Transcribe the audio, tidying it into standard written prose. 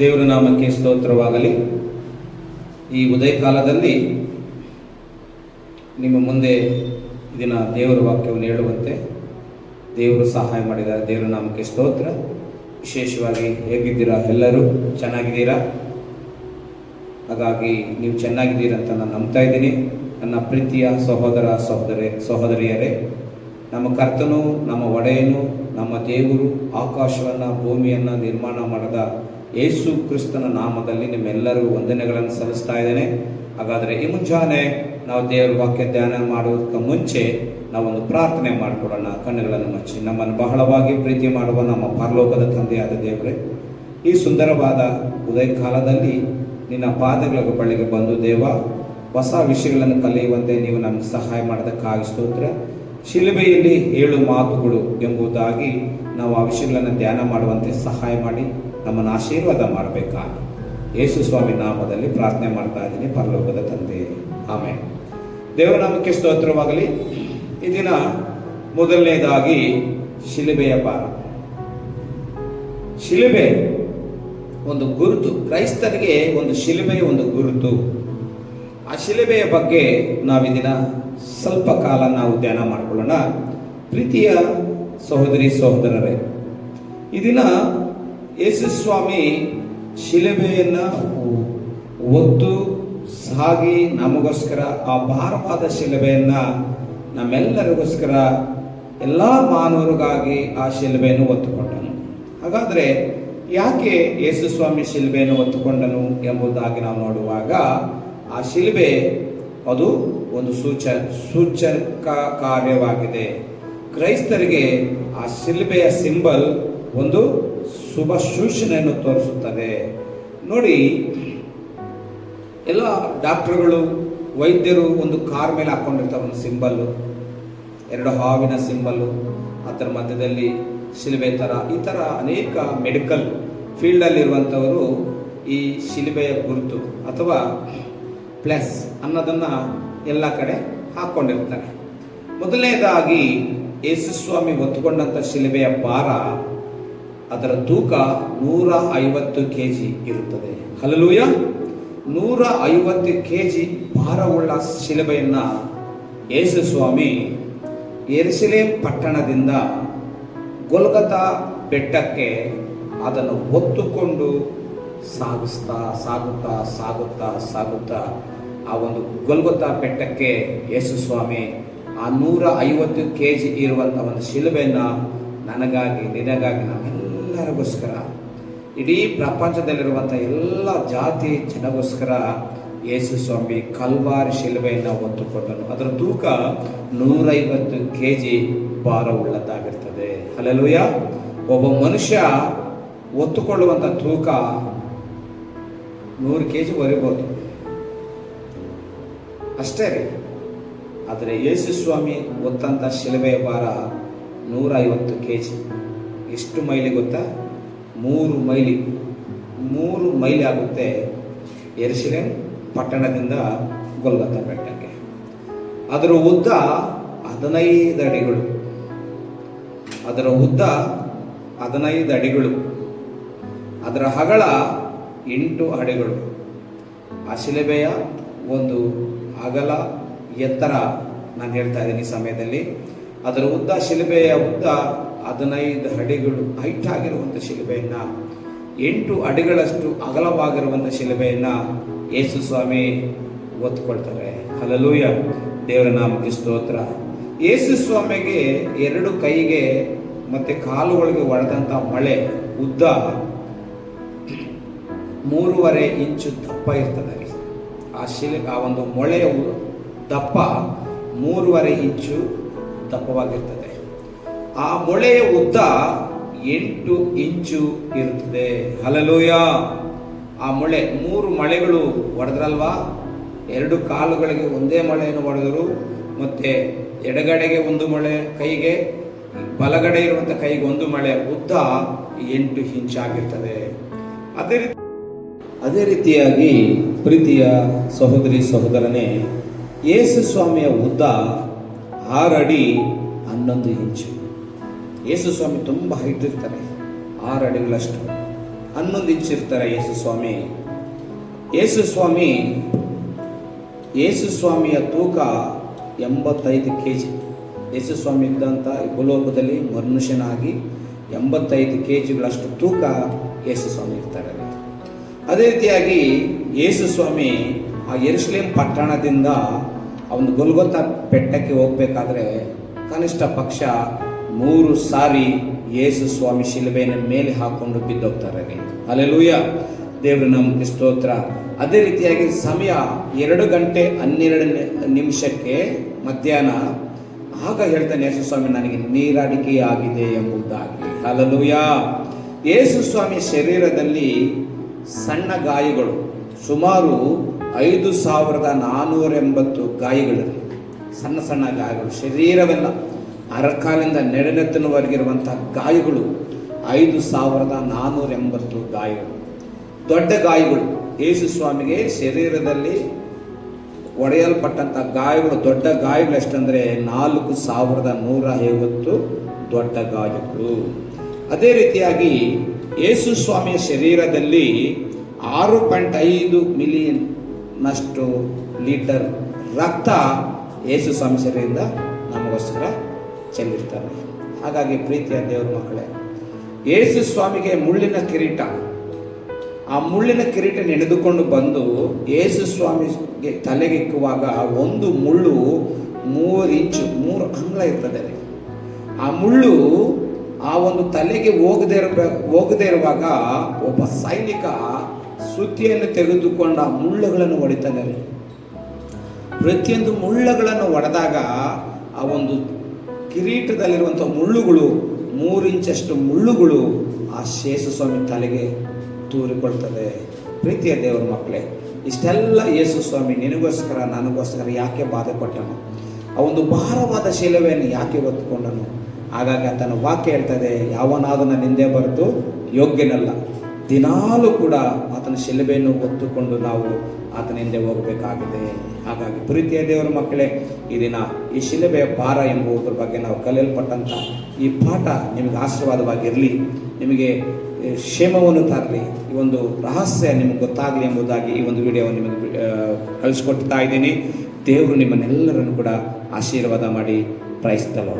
ದೇವರ ನಾಮಕ್ಕೆ ಸ್ತೋತ್ರವಾಗಲಿ. ಈ ಉದಯ ಕಾಲದಲ್ಲಿ ನಿಮ್ಮ ಮುಂದೆ ದಿನ ದೇವರ ವಾಕ್ಯವನ್ನು ಹೇಳುವಂತೆ ದೇವರು ಸಹಾಯ ಮಾಡಿದ್ದಾರೆ. ದೇವರ ನಾಮಕ್ಕೆ ಸ್ತೋತ್ರ. ವಿಶೇಷವಾಗಿ ಹೇಗಿದ್ದೀರಾ? ಎಲ್ಲರೂ ಚೆನ್ನಾಗಿದ್ದೀರಾ? ಹಾಗಾಗಿ ನೀವು ಚೆನ್ನಾಗಿದ್ದೀರಂತ ನಾನು ನಂಬ್ತಾ ಇದ್ದೀನಿ. ನನ್ನ ಪ್ರೀತಿಯ ಸಹೋದರಿಯರೇ, ನಮ್ಮ ಕರ್ತನು, ನಮ್ಮ ಒಡೆಯನು, ನಮ್ಮ ದೇವರು ಆಕಾಶವನ್ನು ಭೂಮಿಯನ್ನು ನಿರ್ಮಾಣ ಮಾಡಿದ ಯೇಸು ಕ್ರಿಸ್ತನ ನಾಮದಲ್ಲಿ ನಿಮ್ಮೆಲ್ಲರಿಗೂ ವಂದನೆಗಳನ್ನು ಸಲ್ಲಿಸ್ತಾ ಇದ್ದೇನೆ. ಹಾಗಾದರೆ ಈ ಮುಂಜಾನೆ ನಾವು ದೇವರ ವಾಕ್ಯ ಧ್ಯಾನ ಮಾಡುವುದಕ್ಕೆ ಮುಂಚೆ ನಾವೊಂದು ಪ್ರಾರ್ಥನೆ ಮಾಡಿಕೊಡೋಣ. ಕಣ್ಣುಗಳನ್ನು ಮುಚ್ಚಿ. ನಮ್ಮನ್ನು ಬಹಳವಾಗಿ ಪ್ರೀತಿ ಮಾಡುವ ನಮ್ಮ ಪರಲೋಕದ ತಂದೆಯಾದ ದೇವರೇ, ಈ ಸುಂದರವಾದ ಉದಯ ಕಾಲದಲ್ಲಿ ನಿನ್ನ ಪಾದಗಳ ಬಳಿಗೆ ಬಂದು ದೇವ, ಹೊಸ ವಿಷಯಗಳನ್ನು ಕಲಿಯುವಂತೆ ನೀವು ನಮಗೆ ಸಹಾಯ ಮಾಡೋದಕ್ಕಾಗಿ ಸ್ತೋತ್ರ. ಶಿಲುಬೆಯಲ್ಲಿ 7 ಮಾತುಗಳು ಎಂಬುದಾಗಿ ನಾವು ಆ ವಿಷಯಗಳನ್ನು ಧ್ಯಾನ ಮಾಡುವಂತೆ ಸಹಾಯ ಮಾಡಿ ನಮ್ಮನ್ನು ಆಶೀರ್ವಾದ ಮಾಡಬೇಕಾಗಿ ಯೇಸು ಸ್ವಾಮಿ ನಾಮದಲ್ಲಿ ಪ್ರಾರ್ಥನೆ ಮಾಡ್ತಾ ಇದ್ದೀನಿ, ಪರಲೋಕದ ತಂದೆ, ಆಮೆನ್. ದೇವರ ನಾಮಕ್ಕೆ ಸ್ತೋತ್ರವಾಗಲಿ. ಈ ದಿನ ಮೊದಲನೇದಾಗಿ ಶಿಲುಬೆಯ ಭಾರ. ಶಿಲುಬೆ ಒಂದು ಗುರುತು, ಕ್ರೈಸ್ತರಿಗೆ ಒಂದು ಶಿಲುಬೆಯ ಒಂದು ಗುರುತು. ಆ ಶಿಲುಬೆಯ ಬಗ್ಗೆ ನಾವಿದಿನ ಸ್ವಲ್ಪ ಕಾಲ ನಾವು ಧ್ಯಾನ ಮಾಡಿಕೊಳ್ಳೋಣ. ಪ್ರೀತಿಯ ಸಹೋದರರೇ, ಈ ದಿನ ಯೇಸು ಸ್ವಾಮಿ ಶಿಲುಬೆಯನ್ನು ಹೊತ್ತು ಸಾಗಿ ನಮಗೋಸ್ಕರ ಆ ಭಾರವಾದ ಶಿಲುಬೆಯನ್ನು ನಮ್ಮೆಲ್ಲರಿಗೋಸ್ಕರ ಎಲ್ಲ ಮಾನವರಿಗಾಗಿ ಆ ಶಿಲುಬೆಯನ್ನು ಹೊತ್ತುಕೊಂಡನು. ಹಾಗಾದರೆ ಯಾಕೆ ಯೇಸು ಸ್ವಾಮಿ ಶಿಲುಬೆಯನ್ನು ಹೊತ್ತುಕೊಂಡನು ಎಂಬುದಾಗಿ ನಾವು ನೋಡುವಾಗ, ಆ ಶಿಲುಬೆ ಅದು ಒಂದು ಸೂಚಕ ಕಾರ್ಯವಾಗಿದೆ. ಕ್ರೈಸ್ತರಿಗೆ ಆ ಶಿಲುಬೆಯ ಸಿಂಬಲ್ ಒಂದು ಶುಭ ಸೂಚನೆಯನ್ನು ತೋರಿಸುತ್ತದೆ. ನೋಡಿ, ಎಲ್ಲ ಡಾಕ್ಟರ್ಗಳು, ವೈದ್ಯರು ಒಂದು ಕಾರ್ ಮೇಲೆ ಹಾಕೊಂಡಿರ್ತಾರೆ ಒಂದು ಸಿಂಬಲ್ಲು, 2 ಹಾವಿನ ಸಿಂಬಲ್ಲು, ಅದರ ಮಧ್ಯದಲ್ಲಿ ಶಿಲುಬೆ ಥರ. ಈ ಥರ ಅನೇಕ ಮೆಡಿಕಲ್ ಫೀಲ್ಡಲ್ಲಿರುವಂಥವರು ಈ ಶಿಲುಬೆಯ ಗುರುತು ಅಥವಾ ಪ್ಲಸ್ ಅನ್ನೋದನ್ನು ಎಲ್ಲ ಕಡೆ ಹಾಕ್ಕೊಂಡಿರ್ತಾರೆ. ಮೊದಲನೇದಾಗಿ ಯೇಸು ಸ್ವಾಮಿ ಹೊತ್ತುಕೊಂಡಂಥ ಶಿಲುಬೆಯ ಭಾರ, ಅದರ ತೂಕ 150 kg ಇರುತ್ತದೆ. ಹಲ್ಲೆಲೂಯಾ! 150 kg ಭಾರವುಳ್ಳ ಶಿಲುಬೆಯನ್ನು ಯೇಸು ಸ್ವಾಮಿ ಯೆರೂಸಲೇಮ್ ಪಟ್ಟಣದಿಂದ ಗೊಲ್ಗೊಥಾ ಬೆಟ್ಟಕ್ಕೆ ಅದನ್ನು ಹೊತ್ತುಕೊಂಡು ಸಾಗುತ್ತಾ ಆ ಒಂದು ಗೊಲ್ಗೊಥಾ ಬೆಟ್ಟಕ್ಕೆ ಯೇಸು ಸ್ವಾಮಿ ಆ 150 kg ಇರುವಂಥ ಒಂದು ಶಿಲುಬೆಯನ್ನು ನನಗಾಗಿ, ನಿನಗಾಗಿ, ನಮ್ಮೆಲ್ಲರಿಗೋಸ್ಕರ, ಇಡೀ ಪ್ರಪಂಚದಲ್ಲಿರುವಂಥ ಎಲ್ಲ ಜಾತಿ ಜನಗೋಸ್ಕರ ಯೇಸು ಸ್ವಾಮಿ ಕಲ್ವಾರಿ ಶಿಲುಬೆಯನ್ನು ಹೊತ್ತುಕೊಂಡನು. ಅದರ ತೂಕ 150 kg ಭಾರವುಳ್ಳದ್ದಾಗಿರ್ತದೆ. ಹಲ್ಲೆಲೂಯಾ! ಒಬ್ಬ ಮನುಷ್ಯ ಹೊತ್ತುಕೊಳ್ಳುವಂಥ ತೂಕ 100 kg ಬರೀಬೋದು, ಅಷ್ಟೇ ರೀ. ಆದರೆ ಯೇಸು ಸ್ವಾಮಿ ಹೊತ್ತಂಥ ಶಿಲುಬೆಯ ಭಾರ 150 kg. ಎಷ್ಟು ಮೈಲಿ ಗೊತ್ತಾ? 3 ಮೈಲಿ ಆಗುತ್ತೆ ಯೆರೂಸಲೇಮ್ ಪಟ್ಟಣದಿಂದ ಗೊಲ್ಗೊಥಾ ಬೆಟ್ಟಕ್ಕೆ. ಅದರ ಉದ್ದ 15 ಅಡಿಗಳು. ಅದರ ಅಗಲ 8 ಅಡಿಗಳು. ಆ ಶಿಲುಬೆಯ ಒಂದು ಅಗಲ, ಎತ್ತರ ನಾನು ಹೇಳ್ತಾ ಇದ್ದೀನಿ ಸಮಯದಲ್ಲಿ. ಅದರ ಉದ್ದ, ಶಿಲುಬೆಯ ಉದ್ದ 15 ಅಡಿಗಳು ಹೈಟ್ ಆಗಿರುವಂಥ ಶಿಲುಬೆಯನ್ನು, 8 ಅಡಿಗಳಷ್ಟು ಅಗಲವಾಗಿರುವಂಥ ಶಿಲುಬೆಯನ್ನು ಯೇಸು ಸ್ವಾಮಿ ಹೊತ್ತುಕೊಳ್ತಾರೆ. ಹಲ್ಲೆಲೂಯಾ! ದೇವರ ನಾಮಕ್ಕೆ ಸ್ತೋತ್ರ. ಯೇಸು ಸ್ವಾಮಿಗೆ 2 ಕೈಗೆ ಮತ್ತು ಕಾಲುಗಳಿಗೆ ಹೊಡೆದಂಥ ಮೊಳೆ ಉದ್ದ 3.5 ಇಂಚು ದಪ್ಪ ಇರ್ತದೆ. ಆ ಒಂದು ಮೊಳೆಯ ದಪ್ಪ 3.5 ಇಂಚು ದಪ್ಪವಾಗಿರ್ತದೆ. ಆ ಮೊಳೆಯ ಉದ್ದ 8 ಇಂಚು ಇರುತ್ತದೆ. ಹಲ್ಲೆಲೂಯಾ! ಆ ಮೊಳೆ 3 ಮೊಳೆಗಳು ಹೊಡೆದ್ರಲ್ವಾ, 2 ಕಾಲುಗಳಿಗೆ ಒಂದೇ ಮೊಳೆಯನ್ನು ಹೊಡೆದರು, ಮತ್ತು ಎಡಗಡೆಗೆ 1 ಮೊಳೆ ಕೈಗೆ, ಬಲಗಡೆ ಇರುವಂಥ ಕೈಗೆ 1 ಮೊಳೆ, ಉದ್ದ 8 ಇಂಚಾಗಿರ್ತದೆ. ಅದೇ ರೀತಿಯಾಗಿ ಪ್ರೀತಿಯ ಸಹೋದರನೇ, ಯೇಸು ಸ್ವಾಮಿಯ ಉದ್ದ 6 ಅಡಿ 11 ಇಂಚು. ಯೇಸು ಸ್ವಾಮಿ ತುಂಬ ಹೈಟ್ ಇರ್ತಾರೆ, 6 ಅಡಿಗಳಷ್ಟು. 11 ಇಂಚ್ ಇರ್ತಾರೆ ಯೇಸು ಸ್ವಾಮಿಯ ತೂಕ 85 kg. ಯೇಸು ಸ್ವಾಮಿ ಇದ್ದಂಥ ಭೂಲೋಕದಲ್ಲಿ ಮನುಷ್ಯನಾಗಿ 85 kgಗಳಷ್ಟು ತೂಕ ಯೇಸು ಸ್ವಾಮಿ ಇರ್ತಾರೆ. ಅದೇ ರೀತಿಯಾಗಿ ಯೇಸು ಸ್ವಾಮಿ ಆ ಯೆರೂಸಲೇಮ್ ಪಟ್ಟಣದಿಂದ ಅವನು ಗೊಲ್ಗೊಥಾ ಬೆಟ್ಟಕ್ಕೆ ಹೋಗ್ಬೇಕಾದ್ರೆ ಕನಿಷ್ಠ ಪಕ್ಷ 3 ಸಾರಿ ಯೇಸು ಸ್ವಾಮಿ ಶಿಲುಬೆಯ ಮೇಲೆ ಹಾಕೊಂಡು ಬಿದ್ದೋಗ್ತಾರೆ. ಹಲ್ಲೆಲೂಯಾ, ದೇವರು ನಮಗೆ ಸ್ತೋತ್ರ. ಅದೇ ರೀತಿಯಾಗಿ ಸಮಯ 2:12 ಮಧ್ಯಾಹ್ನ. ಆಗ ಹೇಳ್ತಾನೆ ಯೇಸು ಸ್ವಾಮಿ, ನನಗೆ ನೀರಡಿಕೆಯಾಗಿದೆ ಎಂಬುದಾಗಿ. ಹಲ್ಲೆಲೂಯಾ. ಯೇಸು ಸ್ವಾಮಿ ಶರೀರದಲ್ಲಿ ಸಣ್ಣ ಗಾಯಗಳು, ಸುಮಾರು 5480 ಗಾಯಗಳಿವೆ. ಸಣ್ಣ ಸಣ್ಣ ಗಾಯಗಳು, ಶರೀರವೆಲ್ಲ ಅರಕಾಲಿಂದ ನೆಡನೆತ್ತನವರೆಗಿರುವಂಥ ಗಾಯಗಳು 5480 ಗಾಯಗಳು. ದೊಡ್ಡ ಗಾಯಗಳು, ಯೇಸು ಸ್ವಾಮಿಗೆ ಶರೀರದಲ್ಲಿ ಒಡೆಯಲ್ಪಟ್ಟಂಥ ಗಾಯಗಳು, ದೊಡ್ಡ ಗಾಯಗಳು ಎಷ್ಟಂದರೆ 4150 ದೊಡ್ಡ ಗಾಯಗಳು. ಅದೇ ರೀತಿಯಾಗಿ ಯೇಸು ಸ್ವಾಮಿಯ ಶರೀರದಲ್ಲಿ 6.5 ಮಿಲಿಯನ್ನಷ್ಟು ಲೀಟರ್ ರಕ್ತ ಯೇಸು ಸ್ವಾಮಿ ಶರೀರದಿಂದ ನಮಗೋಸ್ಕರ ಚೆಲ್ಲಿರ್ತಾರೆ. ಹಾಗಾಗಿ ಪ್ರೀತಿಯ ದೇವರ ಮಕ್ಕಳೇ, ಯೇಸು ಸ್ವಾಮಿಗೆ ಮುಳ್ಳಿನ ಕಿರೀಟ, ಆ ಮುಳ್ಳಿನ ಕಿರೀಟ ನೆನೆದುಕೊಂಡು ಬಂದು ಯೇಸು ಸ್ವಾಮಿಗೆ ತಲೆಗಿಕ್ಕುವಾಗ ಒಂದು ಮುಳ್ಳು 3 ಇಂಚು 3 ಅಂಗುಳ ಇರ್ತದೆ. ಆ ಮುಳ್ಳು ಆ ಒಂದು ತಲೆಗೆ ಹೋಗದೇ ಇರುವಾಗ ಒಬ್ಬ ಸೈನಿಕ ಸುತ್ತಿಯನ್ನು ತೆಗೆದುಕೊಂಡು ಆ ಮುಳ್ಳುಗಳನ್ನು ಹೊಡಿತಾನೆ. ಪ್ರತಿಯೊಂದು ಮುಳ್ಳುಗಳನ್ನು ಹೊಡೆದಾಗ ಆ ಒಂದು ಕಿರೀಟದಲ್ಲಿರುವಂಥ ಮುಳ್ಳುಗಳು 3 ಇಂಚಷ್ಟು ಮುಳ್ಳುಗಳು ಆ ಯೇಸು ಸ್ವಾಮಿ ತಲೆಗೆ ತೂರಿಕೊಳ್ತದೆ. ಪ್ರೀತಿಯ ದೇವರ ಮಕ್ಕಳೇ, ಇಷ್ಟೆಲ್ಲ ಯೇಸು ಸ್ವಾಮಿ ನಿನಗೋಸ್ಕರ ನನಗೋಸ್ಕರ ಯಾಕೆ ಬಾಧೆ ಕೊಟ್ಟನು? ಆ ಒಂದು ಭಾರವಾದ ಶಿಲುಬೆಯನ್ನು ಯಾಕೆ ಹೊತ್ತುಕೊಂಡನು? ಹಾಗಾಗಿ ಆತನ ವಾಕ್ಯ ಹೇಳ್ತದೆ, ಯಾವನಾದರೂ ನನ್ನ ಹಿಂದೆ ಬರೆದು ಯೋಗ್ಯನಲ್ಲ. ದಿನಾಲೂ ಕೂಡ ಆತನ ಶಿಲುಬೆಯನ್ನು ಹೊತ್ತುಕೊಂಡು ನಾವು ಆತನ ಹಿಂದೆ ಹೋಗಬೇಕಾಗಿದೆ. ಹಾಗಾಗಿ ಪ್ರೀತಿಯ ದೇವರ ಮಕ್ಕಳೇ, ಈ ದಿನ ಈ ಶಿಲುಬೆಯ ಭಾರ ಎಂಬುದರ ಬಗ್ಗೆ ನಾವು ಕಲಿಯಲ್ಪಟ್ಟಂಥ ಈ ಪಾಠ ನಿಮಗೆ ಆಶೀರ್ವಾದವಾಗಿರಲಿ, ನಿಮಗೆ ಕ್ಷೇಮವನ್ನು ತರಲಿ, ಈ ಒಂದು ರಹಸ್ಯ ನಿಮಗೆ ಗೊತ್ತಾಗಲಿ ಎಂಬುದಾಗಿ ಈ ಒಂದು ವಿಡಿಯೋವನ್ನು ನಿಮಗೆ ಕಳಿಸ್ಕೊಡ್ತಾ ಇದ್ದೀನಿ. ದೇವರು ನಿಮ್ಮನ್ನೆಲ್ಲರನ್ನು ಕೂಡ ಆಶೀರ್ವಾದ ಮಾಡಿ ಪ್ರೈಸ್ತಲೋ.